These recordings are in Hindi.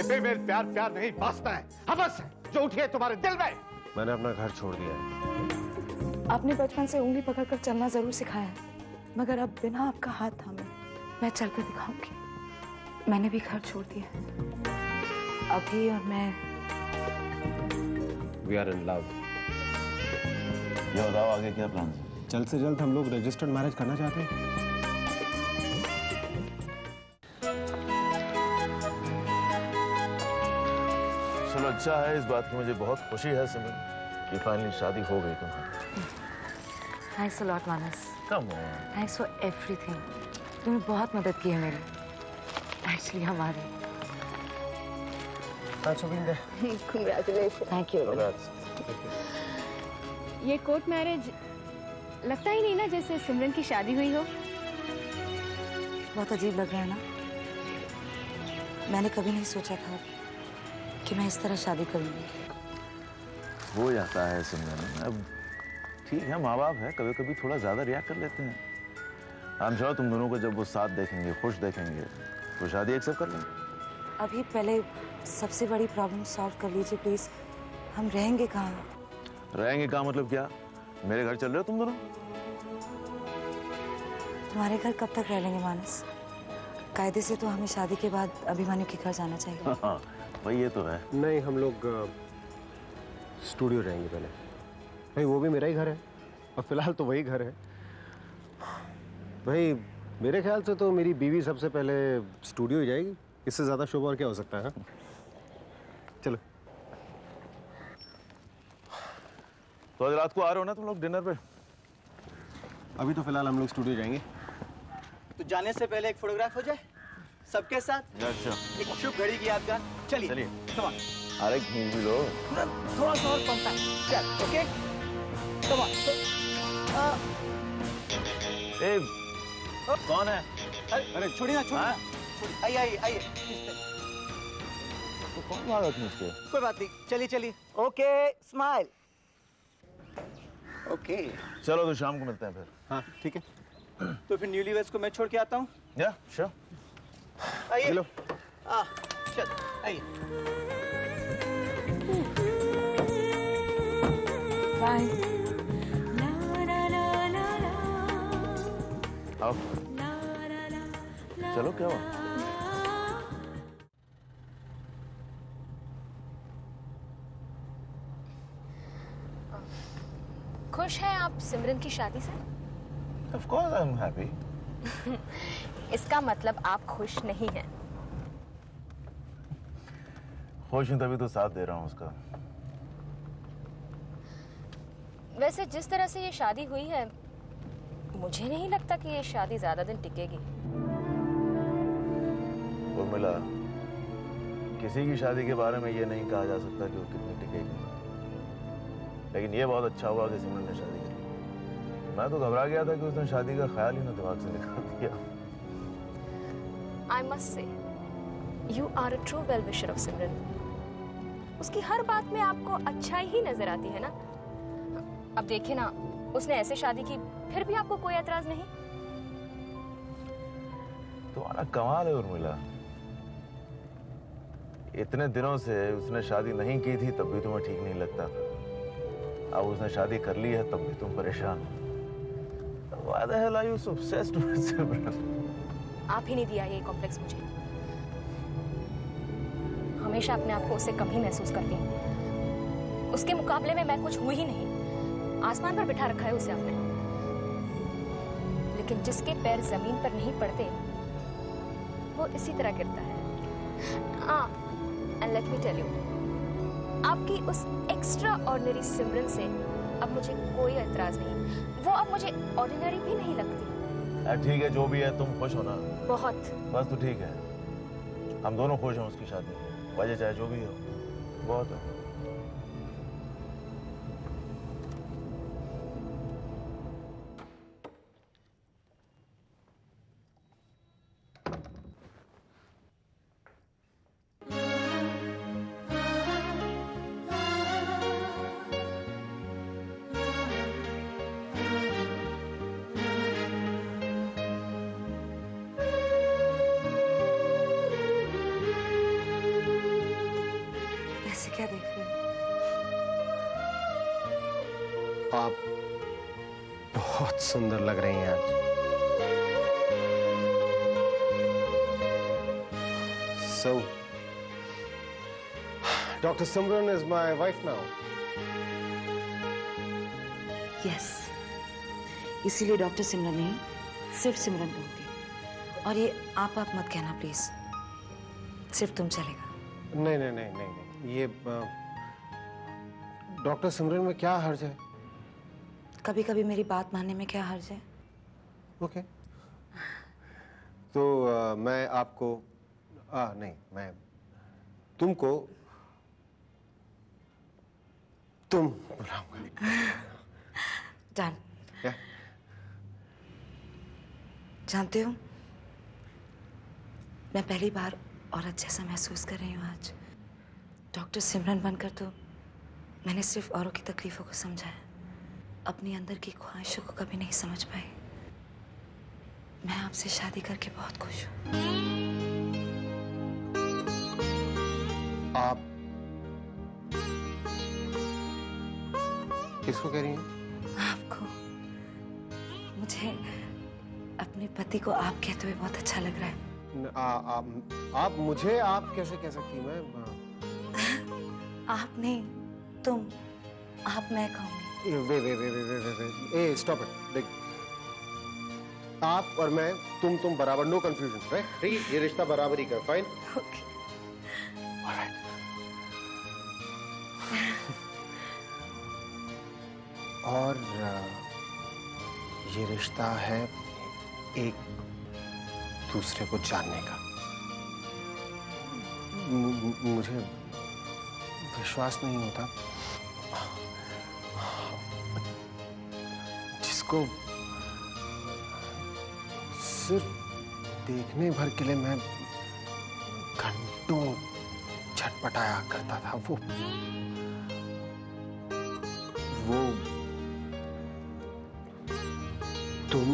ये बेमेल प्यार प्यार नहीं, वासना है, हवस है जो उठी है तुम्हारे दिल में। मैंने अपना घर छोड़ दिया है। आपने बचपन से उंगली पकड़कर चलना जरूर सिखाया है, मगर अब बिना आपका हाथ थामे मैं चलकर दिखाऊंगी। मैंने भी घर छोड़ दिया है। अभी और मैं We are in love. ये बताओ आगे क्या प्लान है? जल्द से जल्द हम लोग रजिस्टर्ड मैरिज करना चाहते हैं। चलो अच्छा है, इस बात की मुझे बहुत खुशी है सिमरन कि फाइनली शादी हो गई तुम्हारी। Thanks a lot Manas. Come on. Thanks for everything. तुमने बहुत मदद की है मेरी, एक्चुअली हमारी। Congratulations. Thank you. ये कोर्ट मैरिज लगता ही नहीं ना जैसे सिमरन की शादी हुई हो। बहुत अजीब लग रहा है ना। मैंने कभी नहीं सोचा था कि मैं इस तरह शादी करूंगी। हो जाता है सिमरन, अब ठीक है, माँ बाप है, कभी कभी थोड़ा ज्यादा रिएक्ट कर लेते हैं। I'm sure तुम दोनों को जब वो साथ देखेंगे, खुश देखेंगे, तो शादी एक्सेप्ट कर लेंगे। अभी पहले सबसे बड़ी प्रॉब्लम सॉल्व कर लीजिए प्लीज। हम रहेंगे कहाँ? रहेंगे कहाँ मतलब क्या? मेरे घर चल रहे हो तुम दोनों? तुम्हारे घर कब तक रह लेंगे मानस? कायदे से तो हमें शादी के बाद अभिमन्यु के घर जाना चाहिए। हाँ भाई ये तो है। नहीं, हम लोग स्टूडियो रहेंगे पहले। भाई वो भी मेरा ही घर है और फिलहाल तो वही घर है। भाई मेरे ख्याल से तो मेरी बीवी सबसे पहले स्टूडियो ही जाएगी। इससे ज्यादा शुभ और क्या हो सकता है? चलो। तो आज रात को आ रहे हो ना तुम लोग डिनर पे? अभी तो फिलहाल हम लोग स्टूडियो जाएंगे। तो जाने से पहले एक फोटोग्राफ हो जाए सबके साथ। अच्छा। एक शुभ घड़ी की यादगार। चलिए चलिए। Come on. अरे खींच भी लो। थोड़ा सा और कॉम्पैक्ट। चल ओके कम ऑन। ए कौन है? अरे छोड़िए ना, छोड़िए ना। आइए आइए आइए। तो कौन भागा खींच के? कोई बात नहीं, चलिए चलिए। Okay smile. ओके चलो तो शाम को मिलते हैं फिर। हाँ ठीक है। तो फिर न्यूलीवेड्स को मैं छोड़ के आता हूँ। या श्योर। आइए। चलो। चल आइए। बाय। आओ। चलो क्या हुआ? खुश हैं आप सिमरन की शादी से? Of course I'm happy. इसका मतलब आप खुश नहीं हैं। खुश हूँ तभी तो साथ दे रहा हूँ उसका। वैसे जिस तरह से ये शादी हुई है, मुझे नहीं लगता कि ये शादी ज्यादा दिन टिकेगी। उर्मिला, किसी की शादी के बारे में ये नहीं कहा जा सकता कि वो कितनी टिकेगी, लेकिन ये बहुत अच्छा हुआ कि सिमरन ने शादी की। मैं तो घबरा गया था कि उसने शादी का ख्याल ही ना दिमाग से निकाल दिया। I must say, you are a true well-wisher of सिमरन। उसकी हर बात में आपको अच्छाई ही नजर आती है ना। अब देखिए ना, उसने ऐसे शादी की, फिर भी आपको कोई एतराज नहीं। तुम्हारा कमाल है उर्मिला, इतने दिनों से उसने शादी नहीं की थी तब भी तुम्हें ठीक नहीं लगता था, अब उसने शादी कर ली है तब भी तुम परेशान हो। Why the hell are you so obsessed with Simran? आप ही नहीं दिया ये कॉम्प्लेक्स मुझे। हमेशा अपने आप को उससे कम ही महसूस करती हूँ। उसके मुकाबले में मैं कुछ हुई ही नहीं। आसमान पर बिठा रखा है उसे आपने। लेकिन जिसके पैर जमीन पर नहीं पड़ते वो इसी तरह गिरता है। And let me tell you, आपकी उस एक्स्ट्रा ऑर्डिनरी सिमरन से अब मुझे कोई एतराज नहीं। वो अब मुझे ऑर्डिनरी भी नहीं लगती। ठीक है, जो भी है तुम खुश हो ना? बहुत। बस तो ठीक है, हम दोनों खुश हैं उसकी शादी में, वजह चाहे जो भी हो, बहुत है। ऐसे क्या देख रही हो? आप बहुत सुंदर लग रही हैं आज। So, Dr. Simran is my wife now. Yes, इसीलिए डॉक्टर सिमरन नहीं, सिर्फ सिमरन कहूंगी। और ये आप मत कहना प्लीज, सिर्फ तुम चलेगा। नहीं नहीं नहीं नहीं नहीं, ये डॉक्टर सिमरन में क्या हर्ज है? कभी कभी मेरी बात मानने में क्या हर्ज है? ओके। तो मैं आपको नहीं, मैं तुमको तुम बुलाऊंगा। डन। क्या? जानते हो, मैं पहली बार औरत जैसा महसूस कर रही हूँ आज। डॉक्टर सिमरन बनकर तो मैंने सिर्फ औरों की तकलीफों को समझा है, अपनी अंदर की ख्वाहिशों को कभी नहीं समझ पाई। मैं आपसे शादी करके बहुत खुश हूँ। आप किसको कह रही हैं? आपको। मुझे अपने पति को आप कहते हुए बहुत अच्छा लग रहा है। आप मुझे आप कैसे कह सकती? मैं आप नहीं, तुम। आप मैं कहूंगी। वे स्टॉप इट। देख, आप और मैं, तुम बराबर, नो कंफ्यूजन, राइट? ये रिश्ता बराबरी का, फाइन? ओके। ऑलराइट। और ये रिश्ता है एक दूसरे को जानने का। मुझे विश्वास नहीं होता जिसको सिर्फ देखने भर के लिए मैं घंटों छटपटाया करता था, वो तुम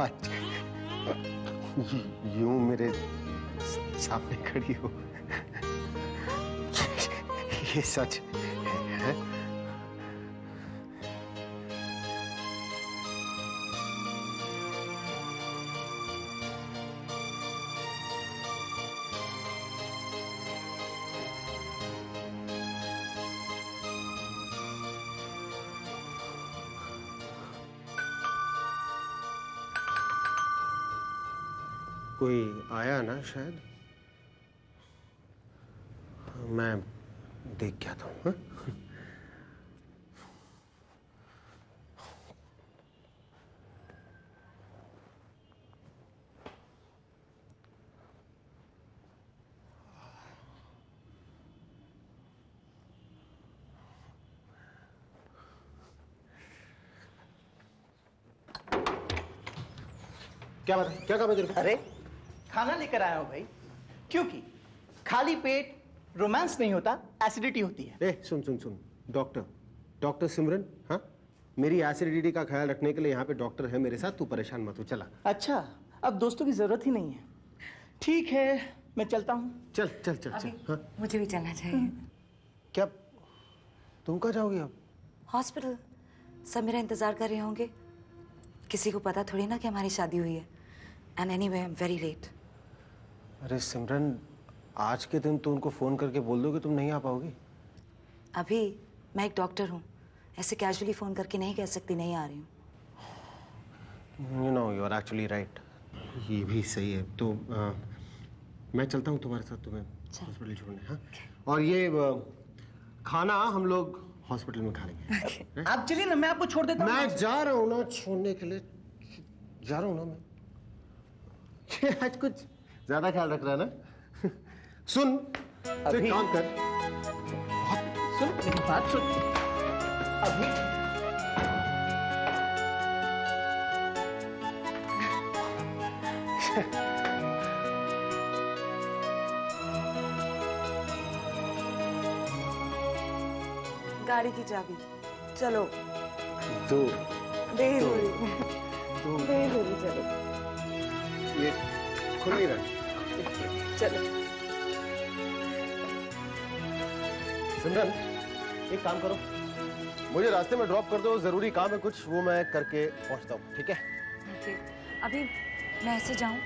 आज यूं मेरे सामने खड़ी हो, ये सच है? कोई आया ना शायद, मैं देख के आता हूँ। क्या बात है? क्या काम है तेरे को? अरे खाना लेकर आया हूं भाई, क्योंकि खाली पेट रोमांस नहीं होता, एसिडिटी होती है। सुन, डॉक्टर सिमरन, हाँ, मेरी एसिडिटी का ख्याल रखने के लिए यहाँ पे डॉक्टर है मेरे साथ, तू परेशान मत हो, चला। अच्छा, अब दोस्तों की जरूरत ही नहीं है। ठीक है, मैं चलता हूँ। चल। हाँ? मुझे भी चलना चाहिए। क्या तुम कहाँ जाओगी अब? हॉस्पिटल। सब मेरा इंतजार कर रहे होंगे। किसी को पता थोड़ी ना कि हमारी शादी हुई है। And anyway, I am very late. अरे सिमरन, आज के दिन तू उनको फोन करके बोल दो कि तुम नहीं आ पाओगी। अभी मैं एक डॉक्टर हूँ, ऐसे कैजुअली फोन करके नहीं कह सकती नहीं आ रही हूँ। You know, you are actually right. ये भी सही है। तो मैं चलता हूँ तुम्हारे साथ, तुम्हें हॉस्पिटल छोड़ने। हाँ, और ये खाना हम लोग हॉस्पिटल में खा लेंगे। आप चलिए ना, मैं आपको छोड़ देता हूँ। मैं जा रहा हूँ ना छोड़ने के लिए, जा रहा हूँ ना मैं। आज कुछ ज्यादा ख्याल रख रहा है ना। सुन, अभी काम कर। सुन मेरी बात सुन। अभी गाड़ी की चाबी। चलो। तो धीरे तो चलो। ये खुल नहीं रहा। चलो। सिमरन, एक काम करो, मुझे रास्ते में ड्रॉप कर दो, जरूरी काम है कुछ, वो मैं करके पहुंचता हूँ, ठीक है? ओके, अभी मैं ऐसे जाऊं?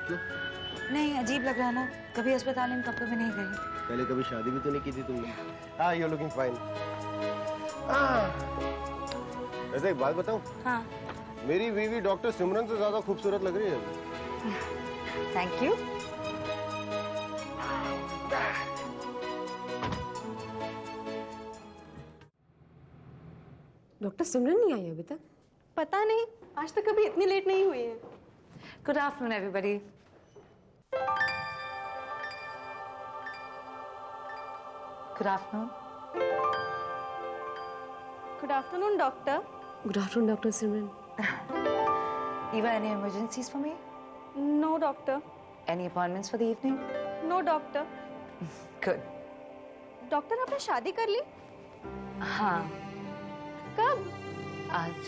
क्यों? नहीं, अजीब लग रहा ना, कभी अस्पताल इन कपड़ों में नहीं गई। पहले कभी शादी भी तो नहीं की थी तुमने। हाँ, यू लुकिंग फाइन। वैसे एक बात बताऊं? हाँ। मेरी बीवी डॉक्टर सिमरन से ज्यादा खूबसूरत लग रही है। Thank you. डॉक्टर सिमरन नहीं आई अभी तक? पता नहीं, आज तक कभी इतनी लेट नहीं हुई है। Good afternoon everybody. Good afternoon. Good afternoon doctor. Good afternoon doctor Simran. Eva, any emergencies for me? No doctor. Any appointments for the evening? No doctor. Good. Doctor आपने शादी कर ली? हाँ, कब? आज।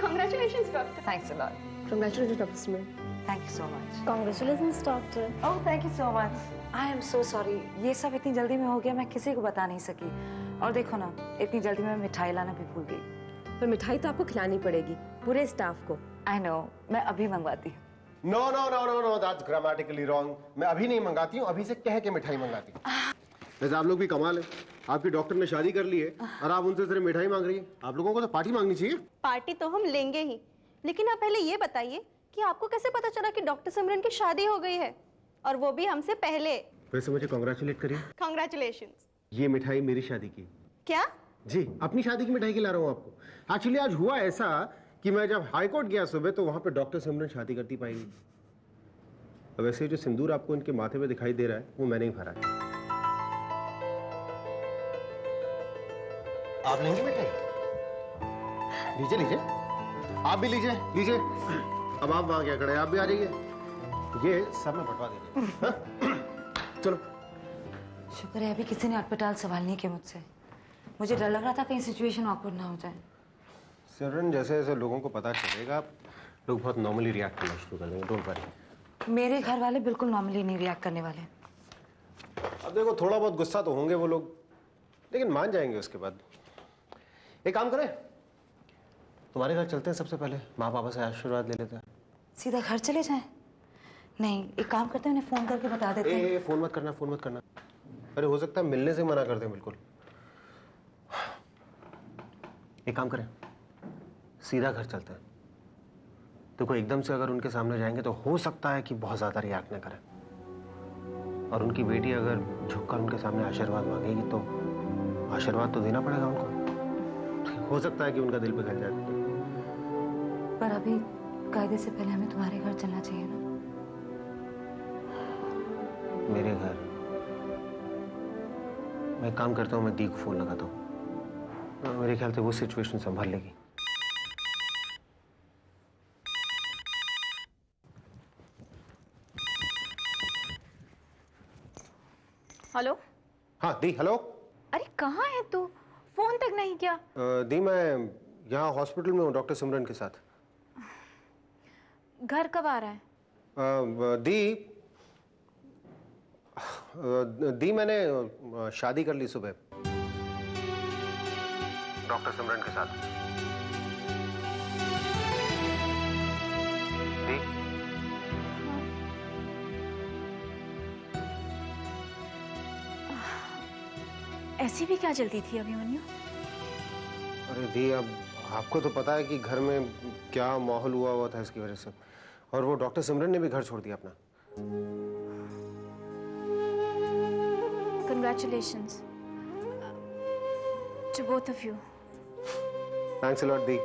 Congratulations doctor. Thanks a lot. Congratulations doctor Simran. Thank you so much. Congratulations doctor. Oh, thank you so much. I am so sorry. ये सब इतनी जल्दी में हो गया, मैं किसी को बता नहीं सकी। और देखो ना, इतनी जल्दी में मैं मिठाई लाना भी भूल गई। पर मिठाई तो आपको खिलानी पड़ेगी पूरे स्टाफ को। I know, मैं अभी मंगवाती हूँ। No, no, no, no, no, that's grammatically wrong. मैं अभी नहीं मंगाती हूँ, अभी से कह के मिठाई मंगाती हूँ। वैसे आप लोग भी कमाल है, आपकी डॉक्टर ने शादी कर ली है और आप उनसे सिर्फ मिठाई मांग रही है। आप लोगों को तो पार्टी मांगनी चाहिए। पार्टी तो हम लेंगे ही, लेकिन आप पहले ये बताइए कि आपको कैसे पता चला कि डॉक्टर सिमरन की शादी हो गई है, और वो भी हमसे पहले। वैसे मुझे कांग्रेचुलेट करिए। Congratulations। ये मिठाई मेरी शादी की। क्या? जी, अपनी शादी की मिठाई खिला रहा हूँ आपको। एक्चुअली आज हुआ ऐसा कि मैं जब हाई कोर्ट गया सुबह तो वहां पे डॉक्टर सिमरन शादी करती पाएगी। वैसे जो सिंदूर आपको इनके माथे पे दिखाई दे रहा है वो मैंने ही भरा है। आप लेंगे मिठाई? लीजिए लीजिए, आप भी लीजिए लीजिए। अब आप वहां क्या खड़े, आप भी आ जाइए, ये सब में बंटवा दीजिए। हाँ? चलो। शुक्र है अभी किसी ने अटपटाल सवाल नहीं किया मुझसे। मुझे डर लग रहा था कहीं सिचुएशन ऑकवर्ड ना हो जाए। सिमरन, जैसे जैसे लोगों को पता चलेगा लोग बहुत नॉर्मली रिएक्ट करना शुरू कर देंगे, डोंट वरी। मेरे घर वाले बिल्कुल नॉर्मली नहीं रिएक्ट करने वाले। अब देखो, थोड़ा बहुत गुस्सा तो होंगे वो लोग, लेकिन मान जाएंगे उसके बाद। एक काम करें, तुम्हारे घर चलते हैं, सबसे पहले माँ पापा से आशीर्वाद ले लेते हैं। सीधा घर चले जाएं? नहीं, एक काम करते हैं, उन्हें फोन करके बता देते हैं। फोन मत करना, फोन मत करना। अरे हो सकता है मिलने से मना कर दें बिल्कुल। एक काम करें, सीधा घर चलते हैं। देखो, एकदम से अगर उनके सामने जाएंगे तो हो सकता है कि बहुत ज्यादा रिएक्ट न करें, और उनकी बेटी अगर झुककर उनके सामने आशीर्वाद मांगेगी तो आशीर्वाद तो देना पड़ेगा उनको। हो सकता है कि उनका दिल पिघल जाए। पर अभी कायदे से पहले हमें तुम्हारे घर चलना चाहिए ना। मेरे घर? मैं एक काम करता हूँ, मैं दी को फोन लगाता हूँ, मेरे ख्याल से वो सिचुएशन संभाल लेगी। हेलो। हाँ दी, हेलो। अरे कहाँ है तू? फोन तक नहीं किया। दी, मैं यहाँ हॉस्पिटल में हूँ डॉक्टर सिमरन के साथ। घर कब आ रहा है? दी मैंने शादी कर ली सुबह डॉक्टर सिमरन के साथ। दी, ऐसी भी क्या जल्दी थी अभिमन्यु? अरे दी, अब आपको तो पता है कि घर में क्या माहौल हुआ था इसकी वजह से, और वो डॉक्टर सिमरन ने भी घर छोड़ दिया अपना। Congratulations to both of you. Thanks a lot, the.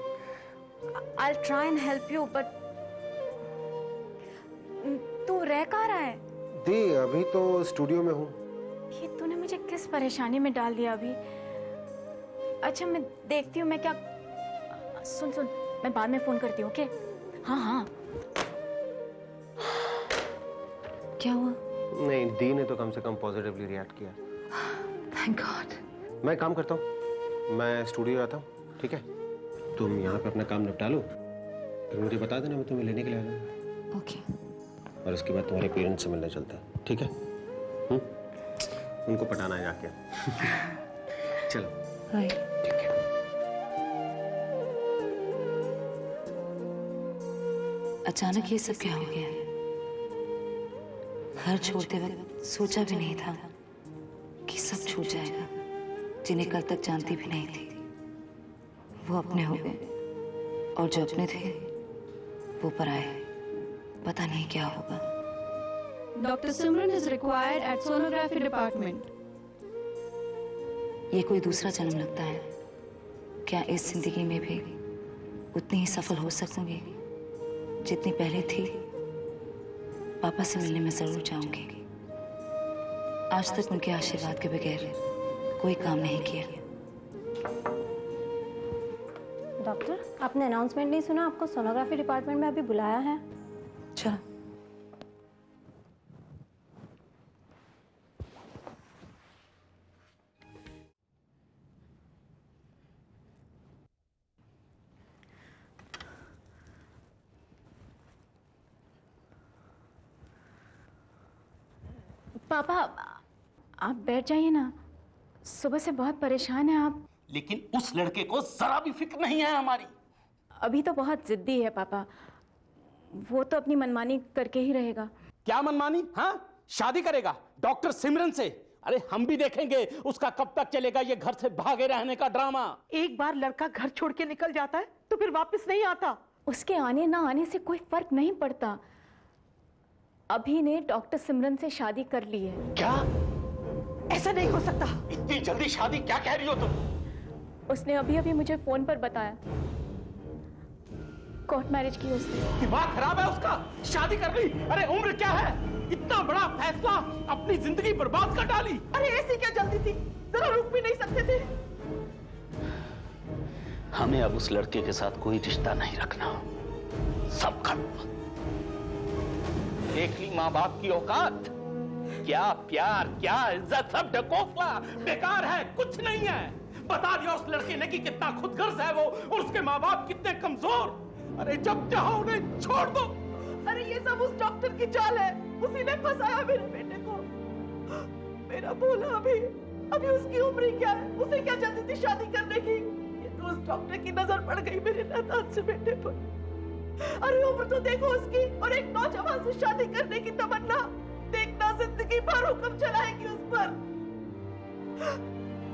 I'll try and help you, but तू रह कहाँ रहा है? दी, अभी तो स्टूडियो में हूँ। ये तूने मुझे किस परेशानी में डाल दिया अभी? अच्छा, मैं देखती हूँ मैं क्या। सुन सुन, मैं बाद में फोन करती हूँ, ओके? हाँ हाँ। क्या हुआ? नहीं, दी ने तो कम से कम पॉजिटिवली रिएक्ट किया। Thank God. मैं काम करता हूँ, मैं स्टूडियो आता हूँ, ठीक है? तुम यहाँ पे अपना काम निपटा लो, फिर मुझे बता देना, मैं तुम्हें लेने के लिए आ जाऊँगा। ओके। और उसके बाद तुम्हारे पेरेंट्स से मिलने चलते हैं, ठीक है? उनको पटाना है जाके। चलो। हाय। ठीक है। अचानक ये सब क्या हो गया? घर छोड़ते वक्त सोचा भी नहीं था कि सब छूट जाएगा, जिन्हें कल तक जानती भी नहीं थी वो अपने हो गए, और जो अपने थे वो पराए। पता नहीं क्या होगा। Dr. Simran is required at sonography department. ये कोई दूसरा जन्म लगता है। क्या इस जिंदगी में भी उतनी ही सफल हो सकूंगी जितनी पहले थी? पापा से मिलने में जरूर जाऊंगी। आज तक उनके आशीर्वाद के बगैर कोई काम नहीं किया। डॉक्टर, आपने अनाउंसमेंट नहीं सुना? आपको सोनोग्राफी डिपार्टमेंट में अभी बुलाया है। चलो। पापा, आप बैठ जाइए ना। सुबह से बहुत परेशान हैं आप। लेकिन उस लड़के को जरा भी फिक्र नहीं है हमारी। अभी तो बहुत जिद्दी है पापा, वो तो अपनी मनमानी करके ही रहेगा। क्या मनमानी? हाँ, शादी करेगा डॉक्टर सिमरन से। अरे हम भी देखेंगे उसका कब तक चलेगा ये घर से भागे रहने का ड्रामा। एक बार लड़का घर छोड़ के निकल जाता है तो फिर वापस नहीं आता। उसके आने ना आने से कोई फर्क नहीं पड़ता। अभी ने डॉक्टर सिमरन से शादी कर ली है। क्या? ऐसा नहीं हो सकता। इतनी जल्दी शादी? क्या कह रही हो तुम? उसने अभी अभी मुझे फोन पर बताया। कोर्ट मैरिज की उसने। दिमाग खराब है उसका? शादी कर ली? अरे उम्र क्या है? इतना बड़ा फैसला, अपनी जिंदगी बर्बाद कर डाली। अरे ऐसी क्या जल्दी थी? जरा रुक भी नहीं सकते थे? हमें अब उस लड़के के साथ कोई रिश्ता नहीं रखना। सब खत्म। देख ली माँ बाप की औकात। क्या प्यार, क्या इज्जत, सब ढकोसला, बेकार है, कुछ नहीं है। बता दिया उस लड़के ने कि कितना खुदगर्ज है वो, और उसके माँ बाप कितने कमजोर। अरे जब चाहो उन्हें छोड़ दो। अरे ये सब उस डॉक्टर की चाल है। उसी ने फंसाया मेरे बेटे को। मेरा बोला अभी उसकी उम्र क्या है? उसे क्या जल्दी थी शादी करने की? ये तो उस डॉक्टर की नजर पड़ गई मेरे नादान से बेटे पर। अरे उम्र तो देखो उसकी, और एक नौजवान से शादी करने की तमन्ना। देखना जिंदगी भर हुक्म चलाएगी उस पर।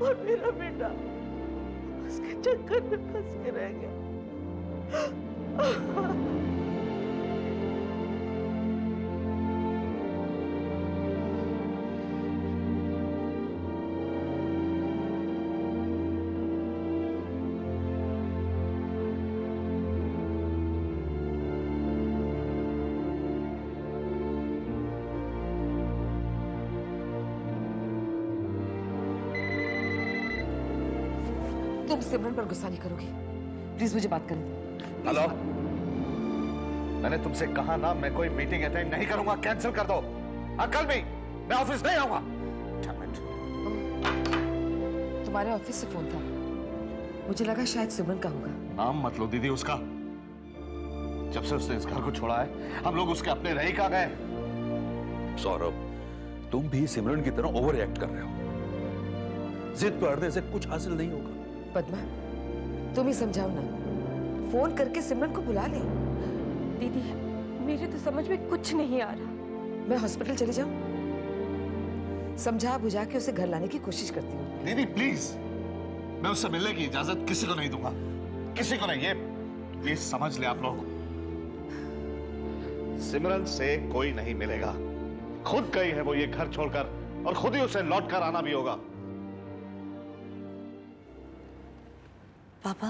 और मेरा बेटा उसके चक्कर में फंस के रह गया। तुम सिमरन पर गुस्सा नहीं करोगी? प्लीज मुझे बात करने दो। हेलो, मैंने तुमसे कहा ना, मैं कोई मीटिंग अटेंड नहीं करूंगा। कैंसिल कर दो। कल भी मैं ऑफिस नहीं आऊंगा। तुम्हारे ऑफिस से फोन था, मुझे लगा शायद सिमरन का होगा। नाम मत लो दीदी उसका। जब से उसने इस घर को छोड़ा है हम लोग उसके अपने रह का गए। सौरभ, तुम भी सिमरन की तरह ओवर रिएक्ट कर रहे हो। जिद पर अड़ने से कुछ हासिल नहीं होगा। पद्मा, तुम ही समझाओ ना। फोन करके सिमरन को बुला ले। दीदी, मेरे तो समझ में कुछ नहीं आ रहा। मैं हॉस्पिटल चली जाऊं? समझा बुझा के उसे घर लाने की कोशिश करती हूँ। दीदी प्लीज, मैं उससे मिलने की इजाजत किसी को नहीं दूंगा। किसी को नहीं। ये प्लीज समझ ले आप लोग। सिमरन से कोई नहीं मिलेगा। खुद गई है वो ये घर छोड़कर, और खुद ही उसे लौट कर आना भी होगा। पापा,